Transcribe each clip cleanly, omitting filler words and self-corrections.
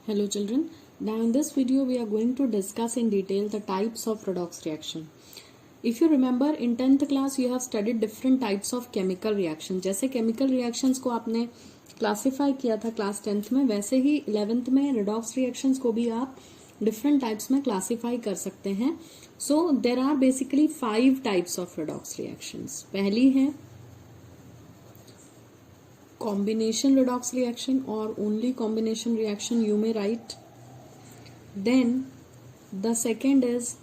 Hello children, now in this video we are going to discuss in detail the types of redox reaction. If you remember in 10th class you have studied different types of chemical reaction. जैसे chemical reactions को आपने classify किया था class 10th में, वैसे ही 11th में redox reactions को भी आप different types में classify कर सकते हैं. So there are basically 5 types of redox reactions. पहली है combination redox reaction or only combination reaction you may write. Then the second is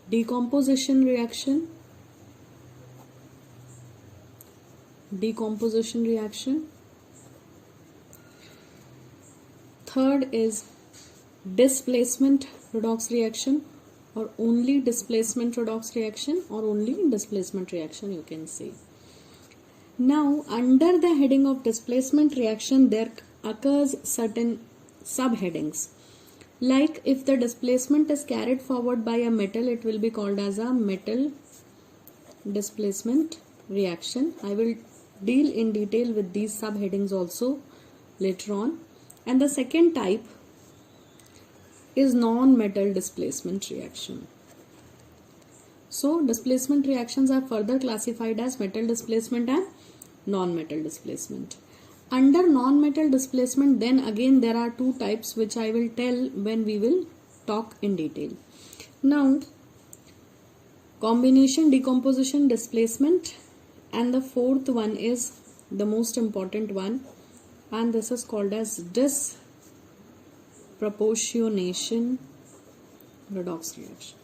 decomposition reaction. Third is displacement redox reaction or only displacement redox reaction or only displacement reaction you can say. Now, under the heading of displacement reaction, there occurs certain subheadings. Like if the displacement is carried forward by a metal, it will be called as a metal displacement reaction. I will deal in detail with these subheadings also later on. And the second type is non-metal displacement reaction. So, displacement reactions are further classified as metal displacement and non-metal displacement. Under non-metal displacement, then again there are two types which I will tell when we will talk in detail. Now, combination, decomposition, displacement, and the fourth one is the most important one, and this is called as disproportionation redox reaction.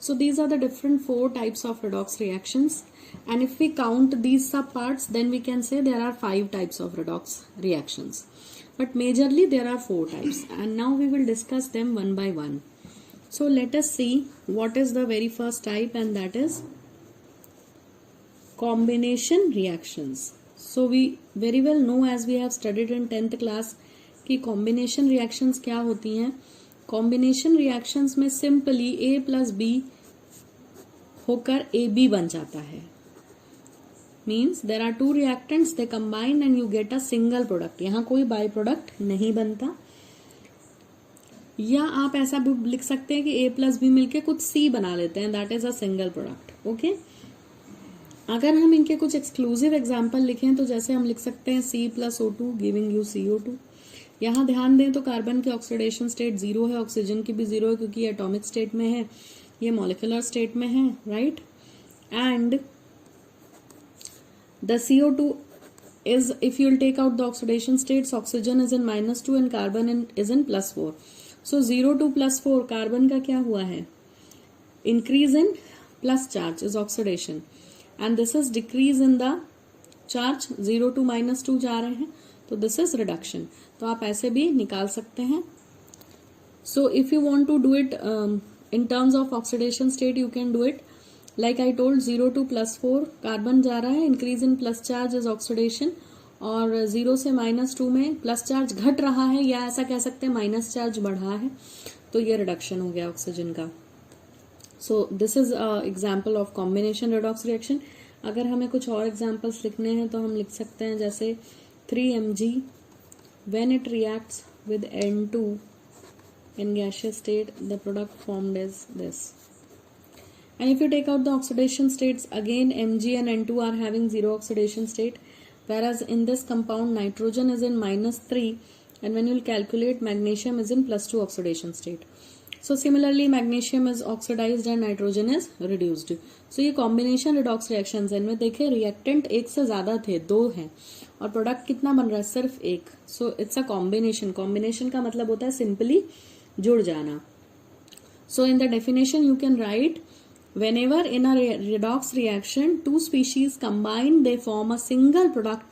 So these are the different 4 types of redox reactions, and if we count these subparts, then we can say there are 5 types of redox reactions, but majorly there are 4 types, and now we will discuss them one by one. So let us see what is the very first type, and that is combination reactions. So we very well know, as we have studied in 10th class, कि combination reactions क्या होती हैं. Combination reactions में simply A plus B होकर AB बन जाता है. Means there are 2 reactants, they combine and you get a single product. यहाँ कोई बाय प्रोडक्ट नहीं बनता. या आप ऐसा भी लिख सकते हैं कि A प्लस B मिलके कुछ C बना लेते हैं, that is a single product. Okay, अगर हम इनके कुछ एक्सक्लूसिव एग्जाम्पल लिखें तो जैसे हम लिख सकते हैं C plus O2 giving you CO2. यहाँ ध्यान दें तो कार्बन की ऑक्सीडेशन स्टेट 0 है, ऑक्सीजन की भी 0 है क्योंकि ये एटॉमिक स्टेट में है, ये मॉलिक्यूलर स्टेट में है, right. And the CO2 is, if you will take out the oxidation states, oxygen is in -2 and carbon is in +4. So 0 to +4 carbon का क्या हुआ है, increase in plus charge is oxidation, and this is decrease in the charge, 0 to -2 जा रहे हैं, तो this is reduction. तो आप ऐसे भी निकाल सकते हैं. So if you want to do it in terms of oxidation state, you can do it like I told. 0 to +4 carbon जा रहा है, increase in plus charge is oxidation, और 0 से -2 में प्लस चार्ज घट रहा है, या ऐसा कह सकते हैं माइनस चार्ज बढ़ा है, तो ये रिडक्शन हो गया ऑक्सीजन का. So this is example of combination redox reaction. अगर हमें कुछ और एग्जाम्पल्स लिखने हैं तो हम लिख सकते हैं जैसे 3Mg when it reacts with N2 in gaseous state, the product formed is this. And if you take out the oxidation states, again Mg and N2 are having 0 oxidation state, whereas in this compound nitrogen is in -3, and when you will calculate, magnesium is in +2 oxidation state. So similarly magnesium is oxidized and nitrogen is reduced. So ये combination redox reactions हैं. इनमें देखें reactant एक से ज्यादा थे, 2 हैं, और प्रोडक्ट कितना बन रहा है, सिर्फ एक. So it's a combination. Combination का मतलब होता है सिंपली जुड़ जाना. So in the definition you can write, whenever in a redox reaction 2 species combine, they form a single product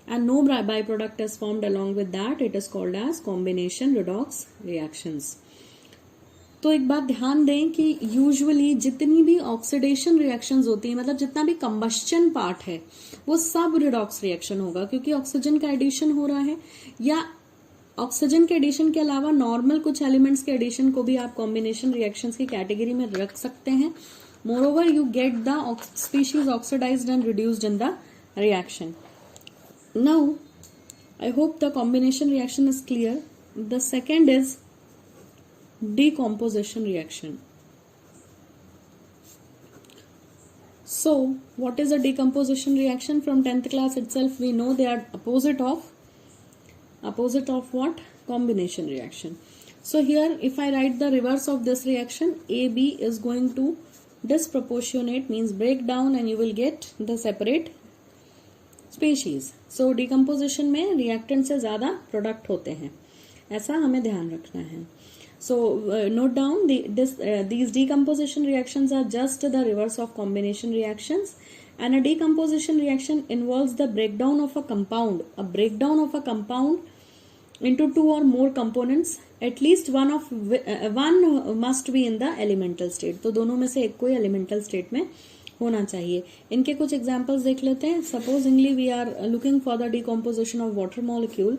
and no byproduct is formed along with that, it is called as combination redox reactions. तो एक बात ध्यान दें कि usually जितनी भी oxidation reactions होती है, मतलब जितना भी कंबस्शन पार्ट है, वो सब रिडॉक्स रिएक्शन होगा, क्योंकि ऑक्सीजन का एडिशन हो रहा है, या ऑक्सीजन के एडिशन के अलावा नॉर्मल कुछ एलिमेंट्स के एडिशन को भी आप कॉम्बिनेशन रिएक्शंस की कैटेगरी में रख सकते हैं. Moreover, you get the species oxidized and reduced in the reaction. Now, I hope the combination reaction is clear. The second is decomposition reaction. So what is a decomposition reaction? From 10th class itself we know they are opposite of what? Combination reaction. So here if I write the reverse of this reaction, AB is going to disproportionate, means break down, and you will get the separate species. So decomposition में reactant से ज़्यादा product होते हैं, ऐसा हमें ध्यान रखना है. So note down these decomposition reactions are just the reverse of combination reactions, and a decomposition reaction involves the breakdown of a compound. A breakdown of a compound into two or more components. At least one must be in the elemental state. तो दोनों में से एक कोई elemental state में होना चाहिए. इनके कुछ examples देख लेते हैं. Supposingly we are looking for the decomposition of water molecule.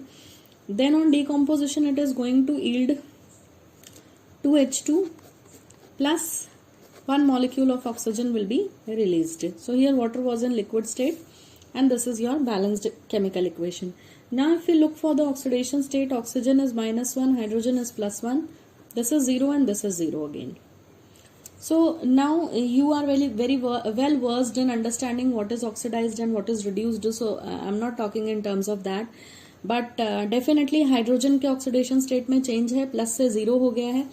Then on decomposition it is going to yield 2H2 plus one molecule of oxygen will be released. So here water was in liquid state, and this is your balanced chemical equation. Now if we look for the oxidation state, oxygen is -1, hydrogen is +1, this is 0 and this is 0 again. So now you are very well versed in understanding what is oxidized and what is reduced. So I'm not talking in terms of that, but definitely hydrogen के oxidation state में change है, plus से 0 हो गया है,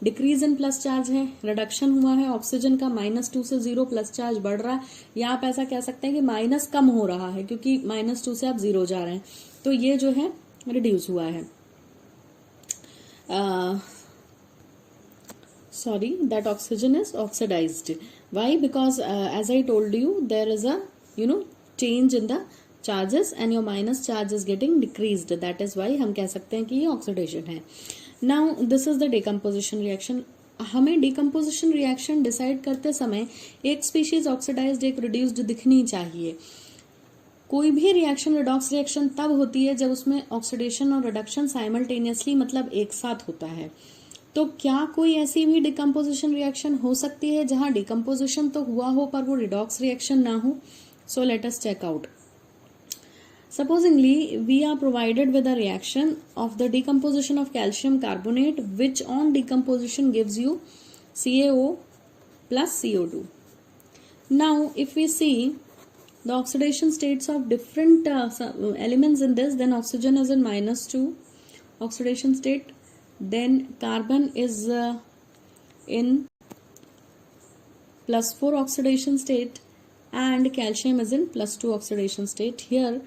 decrease in plus charge है, reduction हुआ है, ऑक्सीजन का -2 से 0 प्लस चार्ज बढ़ रहा है, या आप ऐसा कह सकते हैं कि माइनस कम हो रहा है क्योंकि -2 से आप 0 जा रहे हैं, तो ये जो है रिड्यूस हुआ है. Sorry, that oxygen is oxidized. Why? Because as I told you, there is a change in the charges and your minus charge is getting decreased. That is why हम कह सकते हैं कि ये oxidation है. Now this is the decomposition reaction. हमें decomposition reaction decide करते समय एक species oxidized एक reduced दिखनी चाहिए. कोई भी रिएक्शन redox रिएक्शन तब होती है जब उसमें ऑक्सीडेशन और रिडक्शन साइमल्टेनियसली, मतलब एक साथ होता है. तो क्या कोई ऐसी भी डिकम्पोजिशन रिएक्शन हो सकती है जहां डिकम्पोजिशन तो हुआ हो पर वो रिडॉक्स रिएक्शन ना हो? So let us check out. Supposingly, we are provided with a reaction of the decomposition of calcium carbonate, which on decomposition gives you CaO plus CO2. Now, if we see the oxidation states of different elements in this, then oxygen is in -2 oxidation state, then carbon is in +4 oxidation state, and calcium is in +2 oxidation state. Here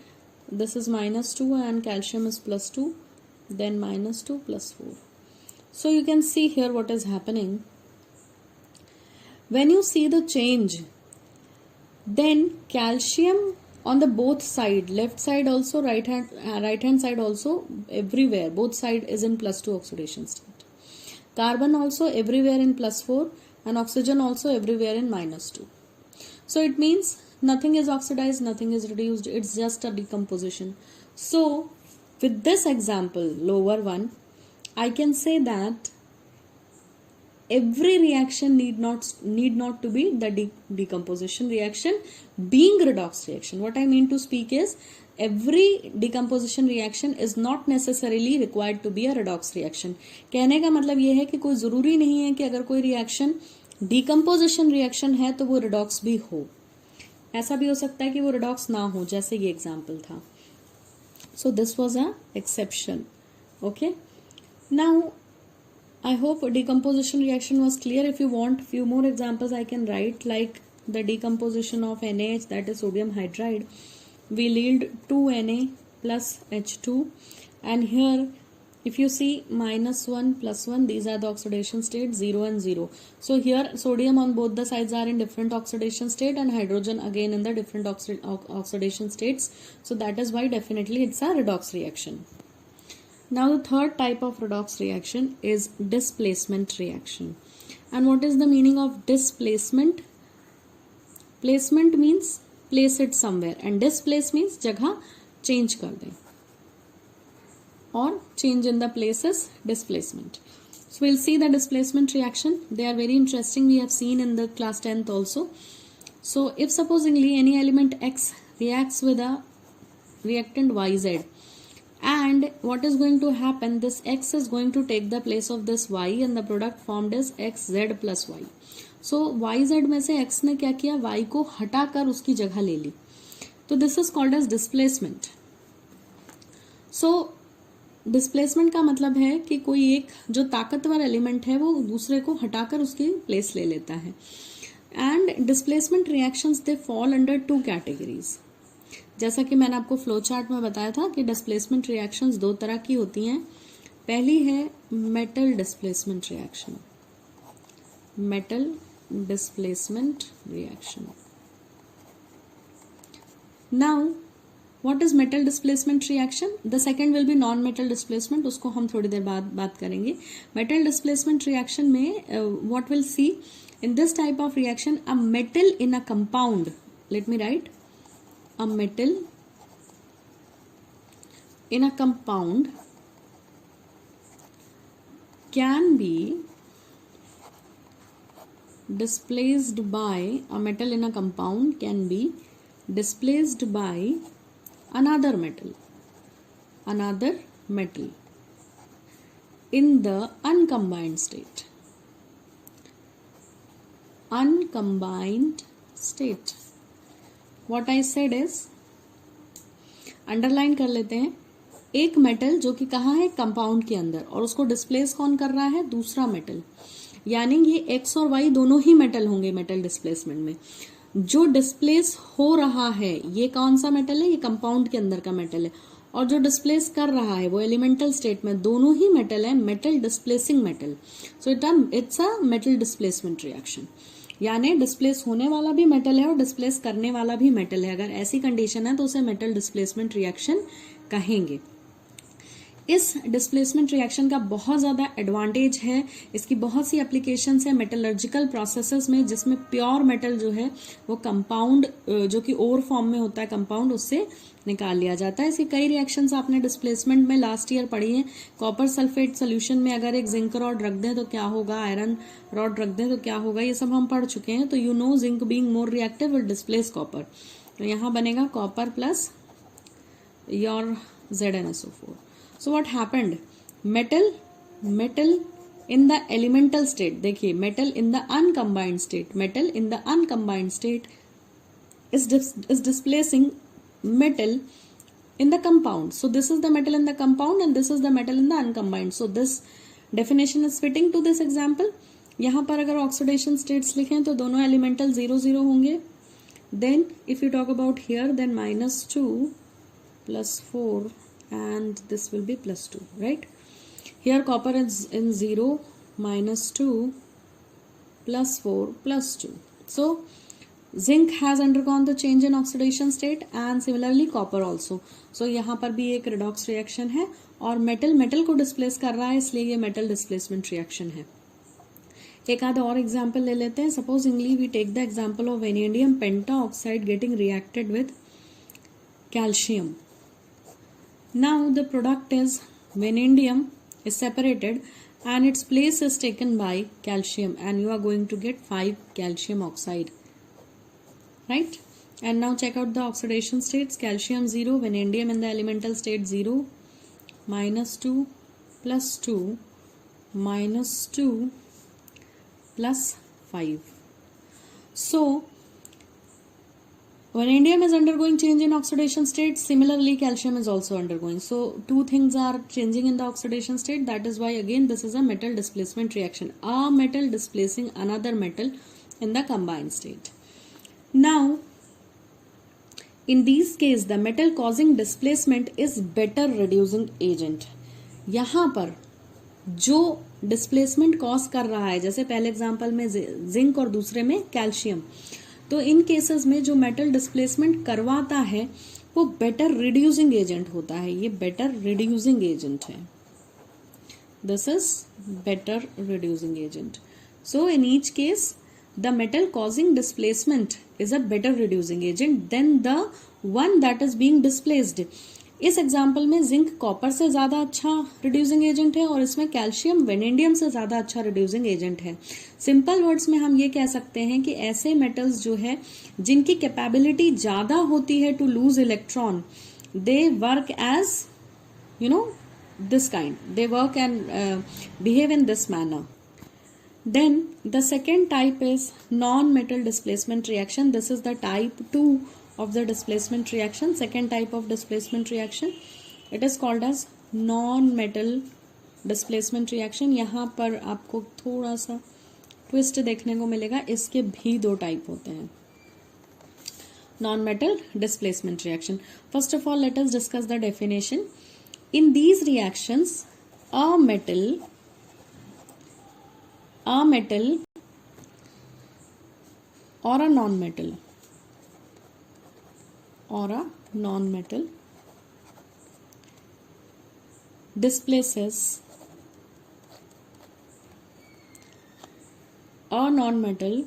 this is -2 and calcium is +2, then -2 +4. So you can see here what is happening. When you see the change, then calcium on the both side, left side also, right hand side also, everywhere both side is in +2 oxidation state. Carbon also everywhere in +4 and oxygen also everywhere in -2. So it means nothing is oxidized, nothing is reduced, it's just a decomposition. So with this example, lower one, I can say that every reaction need not to be the decomposition reaction being redox reaction. What I mean to speak is every decomposition reaction is not necessarily required to be a redox reaction. कहने का मतलब ये है कि कोई जरूरी नहीं है कि अगर कोई रिएक्शन decomposition reaction है तो वो redox भी हो. ऐसा भी हो सकता है कि वो redox ना हो, जैसे ये example था. So this was a exception. Okay. Now I hope decomposition reaction was clear. If you want few more examples I can write, like the decomposition of NaH, that is sodium hydride, will yield 2Na plus H2, and here if you see -1 +1, these are the oxidation states 0 and 0. So here sodium on both the sides are in different oxidation state and hydrogen again in the different oxidation states. So that is why definitely it's a redox reaction. Now the third type of redox reaction is displacement reaction. And what is the meaning of displacement? Placement means place it somewhere, and displace means जगह change कर दें, or change in the places, displacement. So we'll see the displacement reaction. They are very interesting. We have seen in the class 10th also. So if supposingly any element X reacts with a reactant YZ, and what is going to happen, this x is going to take the place of this y and the product formed is xz plus y. so yz में से x ने क्या किया, y को हटाकर उसकी जगह ले ली, तो this is called as displacement. So displacement का मतलब है कि कोई एक जो ताकतवर एलिमेंट है वो दूसरे को हटाकर उसकी प्लेस ले लेता है. And displacement reactions they fall under two categories. जैसा कि मैंने आपको फ्लो चार्ट में बताया था कि डिस्प्लेसमेंट रिएक्शंस दो तरह की होती हैं. पहली है metal displacement reaction. Metal displacement reaction. Now what is metal displacement reaction? The second will be non metal displacement, उसको हम थोड़ी देर बाद बात करेंगे. मेटल डिस्प्लेसमेंट रिएक्शन में what will see in this type of reaction, a metal in a compound, let me right, a metal in a compound can be displaced by a metal in a compound can be displaced by another metal in the uncombined state. What I said is, underline कर लेते हैं, एक metal जो कि कहाँ है, compound के अंदर, और उसको डिस्प्लेस कौन कर रहा है, दूसरा मेटल. यानी ये एक्स और वाई दोनों ही मेटल होंगे मेटल डिस्प्लेसमेंट में. जो डिस्प्लेस हो रहा है ये कौन सा मेटल है, ये कंपाउंड के अंदर का मेटल है, और जो डिस्प्लेस कर रहा है वो एलिमेंटल स्टेट में, दोनों ही मेटल है, metal displacing metal. So it's a metal displacement reaction. यानी डिस्प्लेस होने वाला भी मेटल है और डिस्प्लेस करने वाला भी मेटल है. अगर ऐसी कंडीशन है तो उसे मेटल डिस्प्लेसमेंट रिएक्शन कहेंगे. इस डिस्प्लेसमेंट रिएक्शन का बहुत ज्यादा एडवांटेज है, इसकी बहुत सी एप्लीकेशंस है मेटलर्जिकल प्रोसेसेस में, जिसमें प्योर मेटल जो है वो कंपाउंड जो कि ओर फॉर्म में होता है कंपाउंड, उससे निकाल लिया जाता है. इसकी कई रिएक्शंस आपने डिस्प्लेसमेंट में लास्ट ईयर पढ़ी हैं. कॉपर सल्फेट सोल्यूशन में अगर एक जिंक रॉड रख दें तो क्या होगा, आयरन रॉड रख दें तो क्या होगा, ये सब हम पढ़ चुके हैं. तो you know zinc being more reactive will displace copper. तो यहाँ बनेगा copper plus your ZnSO4. So what happened? Metal in the elemental state, देखिए metal in the uncombined state is displacing metal in the compound. So this is the metal in the compound and this is the metal in the uncombined. So this definition is fitting to this example. यहाँ पर अगर oxidation states लिखें तो दोनों elemental 0 होंगे. Then if you talk about here, then -2 plus 4 and this will be +2, right? Here copper is in 0, -2 plus 4 plus 2. So zinc has undergone the change in oxidation state and similarly copper also. So यहाँ पर भी एक redox reaction है और metal को displace कर रहा है, इसलिए ये metal displacement reaction है. एक आधा और एग्जाम्पल ले लेते हैं. Supposingly we take the example of vanadium pentaoxide getting reacted with calcium. Now the product is vanadium is separated and its place is taken by calcium and you are going to get 5 calcium oxide, right? And now check out the oxidation states. Calcium 0, vanadium in the elemental state 0, -2 plus 2 -2 plus 5. So vanadium is undergoing change in oxidation state. Similarly, calcium is also undergoing. So two things are changing in the oxidation state. That is why again this is a metal displacement reaction. A metal displacing another metal in the combined state. Now, in these case, the metal causing displacement is better reducing agent. यहाँ पर जो displacement cause कर रहा है, जैसे पहले example में zinc और दूसरे में कैल्शियम, तो इन केसेस में जो मेटल डिस्प्लेसमेंट करवाता है वो बेटर रिड्यूसिंग एजेंट होता है. ये बेटर रिड्यूसिंग एजेंट है. This is better reducing agent. So in each case the metal causing displacement is a better reducing agent than the one that is being displaced. इस example में zinc copper से ज्यादा अच्छा reducing agent है और इसमें calcium vanadium से ज्यादा अच्छा रिड्यूसिंग एजेंट है. सिंपल वर्ड्स में हम ये कह सकते हैं कि ऐसे मेटल्स जो है जिनकी कैपेबिलिटी ज्यादा होती है to lose electron, they work as you know, this kind. They work and behave in this manner. Then the second type is non-metal displacement reaction. This is the type 2 of the displacement reaction, second type of displacement reaction. It is called as non-metal displacement reaction. यहाँ पर आपको थोड़ा सा twist देखने को मिलेगा, इसके भी दो टाइप होते हैं. Non-metal displacement reaction. First of all, let us discuss the definition. In these reactions, a metal or a non-metal displaces a non-metal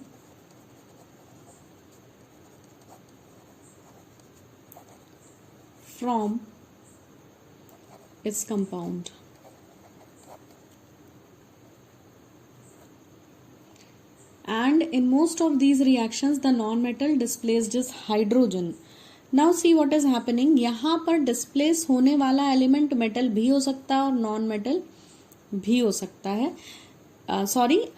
from its compound. And in most of these reactions, the non-metal displaced is hydrogen. Now see what is happening. यहाँ पर displace होने वाला element metal भी हो सकता है और non metal भी हो सकता है.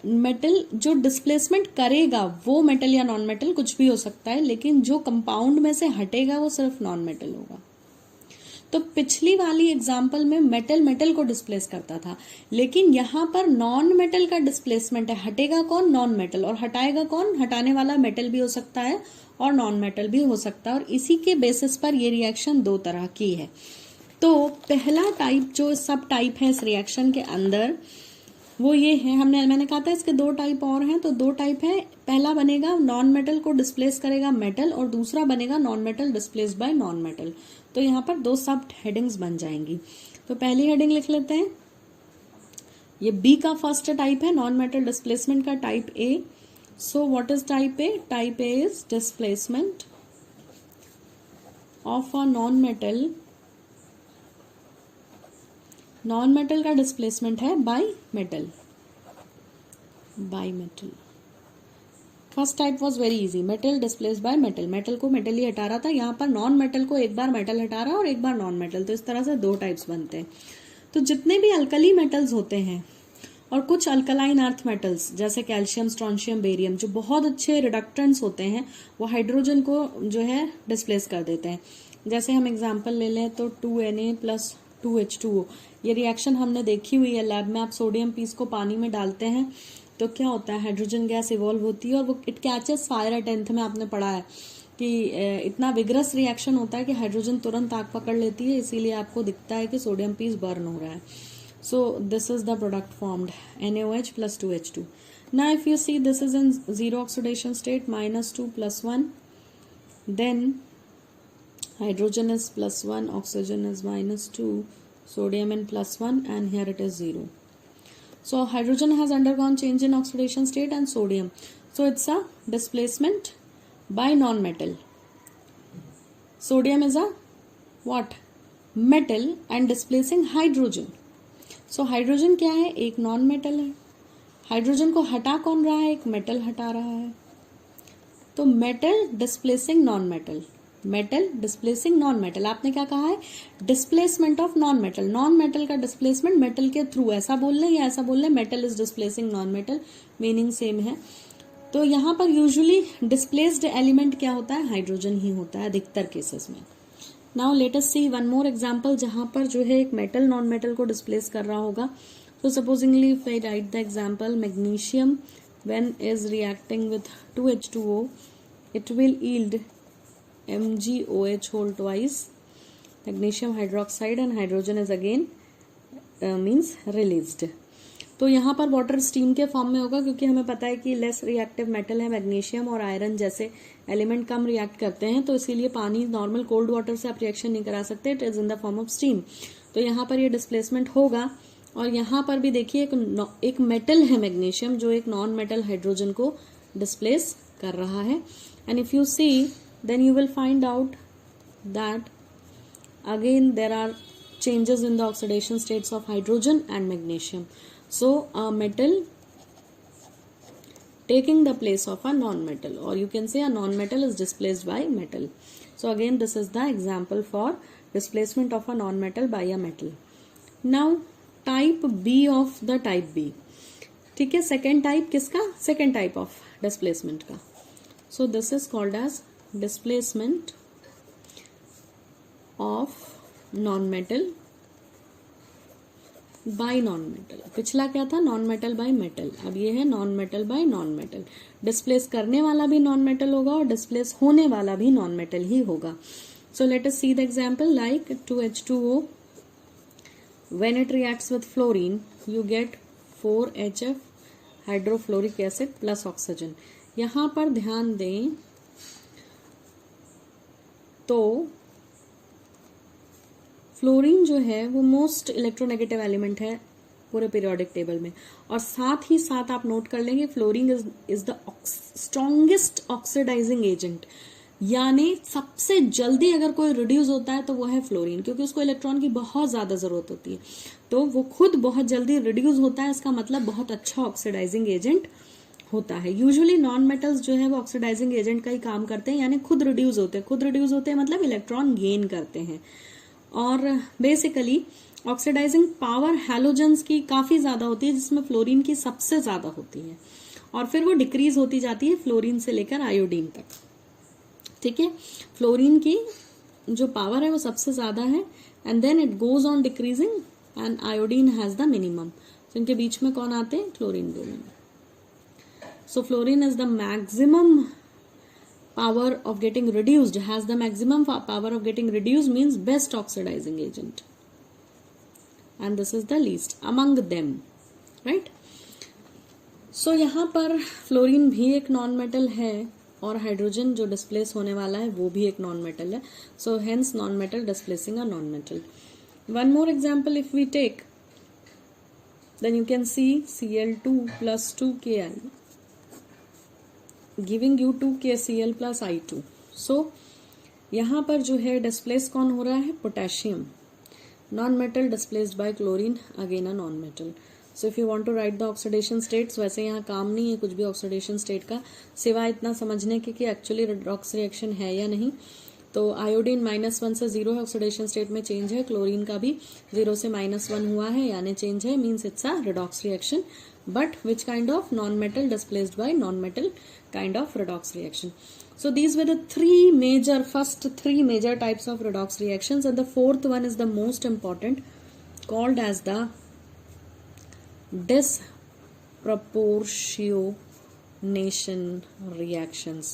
मेटल जो डिस्प्लेसमेंट करेगा वो मेटल या नॉन मेटल कुछ भी हो सकता है, लेकिन जो कंपाउंड में से हटेगा वो सिर्फ नॉन मेटल होगा. तो पिछली वाली एग्जाम्पल में मेटल को डिस्प्लेस करता था, लेकिन यहाँ पर नॉन मेटल का डिस्प्लेसमेंट है. हटेगा कौन? Non metal. और हटाएगा कौन? हटाने वाला मेटल भी हो सकता है और नॉन मेटल भी हो सकता है. और इसी के बेसिस पर ये रिएक्शन दो तरह की है. तो पहला टाइप जो सब टाइप है इस रिएक्शन के अंदर वो ये है, मैंने कहा था इसके दो टाइप और हैं. तो दो टाइप है. पहला बनेगा नॉन मेटल को डिस्प्लेस करेगा मेटल, और दूसरा बनेगा non metal displace bye non metal. तो यहाँ पर दो सब हेडिंग्स बन जाएंगी. तो पहली हेडिंग लिख लेते हैं. ये बी का फर्स्ट टाइप है, नॉन मेटल डिस्प्लेसमेंट का type A. So what is type A? Type A is displacement of a non metal. Non metal का डिस्प्लेसमेंट है by metal. First type was very easy, metal displace by metal. Metal को metal ही हटा रहा था. यहाँ पर non metal को एक बार मेटल हटा रहा है और एक बार नॉन मेटल. तो इस तरह से दो टाइप्स बनते हैं. तो जितने भी अल्कली मेटल्स होते हैं और कुछ अल्कलाइन अर्थ मेटल्स जैसे कैल्शियम, स्ट्रोंशियम, बेरियम, जो बहुत अच्छे रिडक्टेंट्स होते हैं, वो हाइड्रोजन को जो है डिस्प्लेस कर देते हैं. जैसे हम एग्जाम्पल ले लें तो 2Na प्लस 2H2O. ये रिएक्शन हमने देखी हुई है लैब में. आप सोडियम पीस को पानी में डालते हैं तो क्या होता है, हाइड्रोजन गैस इवॉल्व होती है और वो इट कैचेस फायर. 10th में आपने पढ़ा है कि इतना विग्रस रिएक्शन होता है कि हाइड्रोजन तुरंत आग पकड़ लेती है, इसीलिए आपको दिखता है कि सोडियम पीस बर्न हो रहा है. So this is the product formed, NaOH plus 2H2. Now if you see, this is in zero oxidation state, -2 + 1. Then hydrogen is +1, oxygen is -2, sodium in +1, and here it is 0. So hydrogen has undergone change in oxidation state and sodium. So it's a displacement by non-metal. Sodium is a what? Metal and displacing hydrogen. So hydrogen क्या है? एक non metal है. Hydrogen को हटा कौन रहा है? एक मेटल हटा रहा है. तो metal displacing non metal. Metal displacing non metal. आपने क्या कहा है? Displacement of non metal. Non metal का डिस्प्लेसमेंट मेटल के थ्रू. ऐसा बोल लें या ऐसा बोल लें, metal is displacing non metal, meaning same है. तो यहाँ पर यूजुअली डिस्प्लेस्ड एलिमेंट क्या होता है? हाइड्रोजन ही होता है अधिकतर केसेस में. नाउ लेट अस सी वन मोर एग्जांपल जहां पर जो है एक मेटल नॉन मेटल को डिस्प्लेस कर रहा होगा. So supposingly if I write the example, magnesium when is reacting with 2H2O, it will yield MgOH whole twice, magnesium hydroxide, and hydrogen is again means released. तो यहाँ पर water steam के form में होगा, क्योंकि हमें पता है कि लेस रिएक्टिव मेटल है मैग्नीशियम, और आयरन जैसे एलिमेंट कम रिएक्ट करते हैं, तो इसीलिए पानी नॉर्मल कोल्ड वाटर से आप रिएक्शन नहीं करा सकते. It is in the form of steam. तो यहाँ पर ये डिस्प्लेसमेंट होगा. और यहाँ पर भी देखिए एक मेटल है मैग्नीशियम जो एक नॉन मेटल हाइड्रोजन को डिस्प्लेस कर रहा है. And if you see then you will find out that again there are changes in the oxidation states of hydrogen and magnesium. So a metal taking the place of a non-metal, or you can say a non-metal is displaced by metal. So again this is the example for displacement of a non-metal by a metal. Now type B of the type B. ठीक है, second type किसका? Second type of displacement का. So this is called as displacement of non-metal bye non metal. पिछला क्या था? Non metal by metal. अब ये है non metal by non metal. Displace करने वाला भी नॉन मेटल होगा और डिस्प्लेस होने वाला भी नॉन मेटल ही होगा. सो let us see the example like 2H2O. When it reacts with fluorine you get 4HF hydrofluoric acid plus oxygen. यहां पर ध्यान दें तो फ्लोरीन जो है वो मोस्ट इलेक्ट्रोनेगेटिव एलिमेंट है पूरे पीरियोडिक टेबल में. और साथ ही साथ आप नोट कर लेंगे fluorine is the strongest oxidising agent. यानी सबसे जल्दी अगर कोई रिड्यूस होता है तो वो है फ्लोरीन, क्योंकि उसको इलेक्ट्रॉन की बहुत ज्यादा जरूरत होती है. तो वो खुद बहुत जल्दी रिड्यूस होता है, इसका मतलब बहुत अच्छा ऑक्सीडाइजिंग एजेंट होता है. यूजुअली नॉन मेटल्स जो है वो ऑक्सीडाइजिंग एजेंट का ही काम करते हैं, यानी खुद रिड्यूस होते हैं मतलब इलेक्ट्रॉन गेन करते हैं. और बेसिकली ऑक्सीडाइजिंग पावर हैलोजेंस की काफी ज्यादा होती है, जिसमें फ्लोरीन की सबसे ज्यादा होती है. और फिर वो डिक्रीज होती जाती है फ्लोरीन से लेकर आयोडीन तक. ठीक है, फ्लोरीन की जो पावर है वो सबसे ज्यादा है and then it goes on decreasing and iodine has the minimum. तो इनके बीच में कौन आते हैं? Chlorine, bromine. So fluorine is the maximum power of getting reduced, has the maximum power of getting reduced, means best oxidizing agent, and this is the least among them, right? So यहाँ पर fluorine भी एक non metal है और hydrogen जो displace होने वाला है वो भी एक नॉन मेटल है. So hence non metal displacing a non metal. One more example if we take, then you can see Cl2 plus 2Ki giving you 2KCl plus I2. So यहाँ पर जो है डिस्प्लेस कौन हो रहा है? Potassium. Non metal displaced by chlorine, again a non metal. So if you want to write the oxidation states, वैसे यहाँ काम नहीं है कुछ भी ऑक्सीडेशन स्टेट का, सिवाय इतना समझने के कि एक्चुअली रेडॉक्स रिएक्शन है या नहीं. तो आयोडीन -1 से 0 है, ऑक्सीडेशन स्टेट में चेंज है. क्लोरीन का भी 0 से -1 हुआ है यानी चेंज है, means it's a redox reaction. But which kind of non-metal displaced by non-metal kind of redox reaction. So these were the first three major types of redox reactions, and the fourth one is the most important, called as the disproportionation reactions.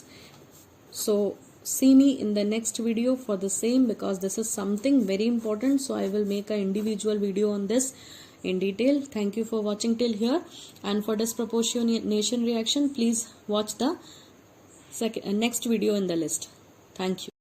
So see me in the next video for the same, because this is something very important. So I will make an individual video on this in detail. Thank you for watching till here, and for disproportionation reaction please watch the next video in the list. Thank you.